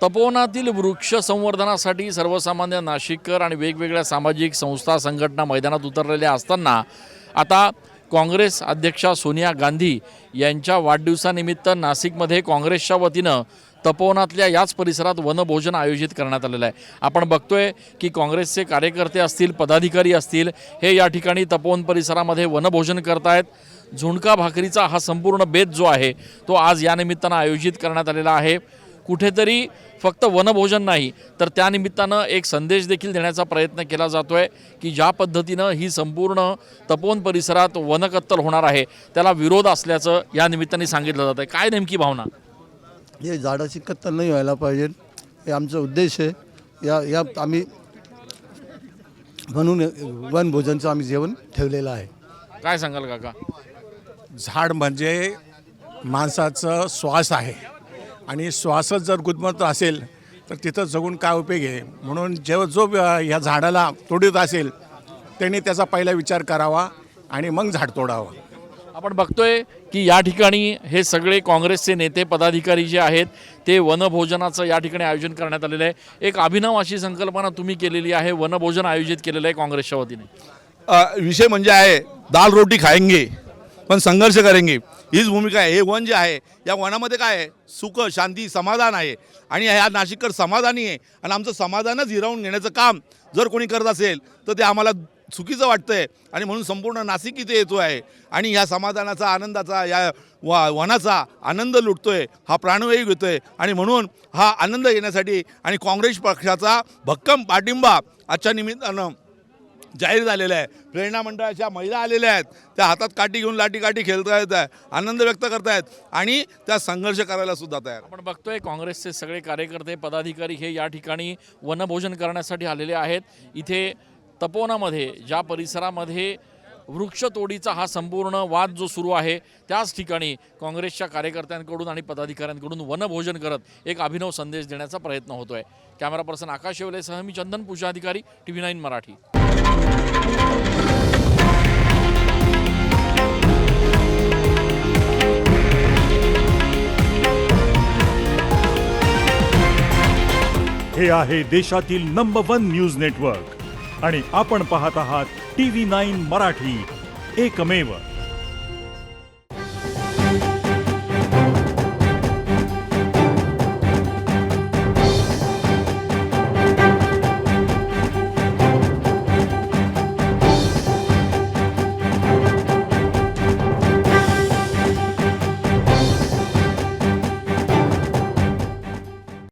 तपोवनातील वृक्ष संवर्धनासाठी सर्वसामान्य नाशिककर आणि वेगवेगळ्या सामाजिक संस्था संघटना मैदानात उतरलेल्या असताना आता काँग्रेस अध्यक्षा सोनिया गांधी यांच्या वाढदिवसानिमित्त नाशिकमध्ये काँग्रेसच्या वतीनं तपोवनातल्या याच परिसरात वनभोजन आयोजित करण्यात आलेलं आहे। आपण बघतोय की काँग्रेसचे कार्यकर्ते असतील, पदाधिकारी असतील, हे या ठिकाणी तपोवन परिसरामध्ये वनभोजन करतायत। झुणका भाकरीचा हा संपूर्ण बेत जो आहे तो आज या निमित्तानं आयोजित करण्यात आलेला आहे। कुठेतरी फक्त वनभोजन नाही तर त्यानिमित्तानं एक संदेश देखील देण्याचा प्रयत्न केला जातोय की ज्या पद्धतीनं ही संपूर्ण तपोवन परिसरात वनकत्तल होणार आहे त्याला विरोध असल्याचं या निमित्ताने सांगितलं जात आहे। काय नेमकी भावना? हे झाडाची कत्तल नाही व्हायला पाहिजे, हे आमचा उद्देश आहे। या आम्ही म्हणून वनभोजनचं आम्ही जेवण ठेवलेलं आहे। काय सांगाल काका? झाड म्हणजे माणसाचा श्वास आहे आणि श्वासच जर गुदमरत असेल तर तिथं जगून काय उपयोग आहे। म्हणून जो या झाडाला तोडीत असेल त्यांनी त्याचा पहिला विचार करावा आणि मग झाड तोडावं। आपण बघतोय की या ठिकाणी हे सगळे काँग्रेसचे नेते पदाधिकारी जे आहेत ते वनभोजनाचं या ठिकाणी आयोजन करण्यात आलेलं आहे। एक अभिनव अशी संकल्पना तुम्ही केलेली आहे, वनभोजन आयोजित केलेलं आहे काँग्रेसच्या वतीने। विषय म्हणजे आहे दाल रोटी खाएंगे पण संघर्ष करेंगे, हीच भूमिका आहे। हे वन जे आहे या वनामध्ये काय आहे, सुख शांती समाधान आहे आणि ह्या नाशिककर समाधानी आहे आणि आमचं समाधानच हिरावून घेण्याचं काम जर कोणी करत असेल तर ते आम्हाला चुकीचं वाटतंय आणि म्हणून संपूर्ण नाशिक इथे येतो आहे आणि ह्या समाधानाचा आनंदाचा या वनाचा आनंद लुटतोय, हा प्राणवायू घेतोय आणि म्हणून हा आनंद घेण्यासाठी आणि काँग्रेस पक्षाचा भक्कम पाठिंबा आजच्या निमित्तानं जाहीर झालेलं आहे। प्रेरणा मंडळाच्या महिला आलेल्या आहेत, त्या हातात काठी घेऊन लाठी खेळता येत आहे, आनंद व्यक्त करतायत आणि त्या संघर्ष करायला सुद्धा तयार। आपण बघतोय काँग्रेसचे सगळे कार्यकर्ते पदाधिकारी हे या ठिकाणी वनभोजन करण्यासाठी आलेले आहेत। इथे तपोवनामध्ये ज्या परिसरामध्ये वृक्षतोडीचा हा संपूर्ण वाद जो सुरू आहे त्याच ठिकाणी काँग्रेसच्या कार्यकर्त्यांकडून आणि पदाधिकाऱ्यांकडून वनभोजन करत एक अभिनव संदेश देण्याचा प्रयत्न होतोय। कॅमेरा पर्सन आकाश येवलेसह मी चंदन पूजाधिकारी, TV9 मराठी। हे आहे देशातील नंबर 1 न्यूज नेटवर्क आणि आपण पाहत आहात TV9 मराठी, एकमेव।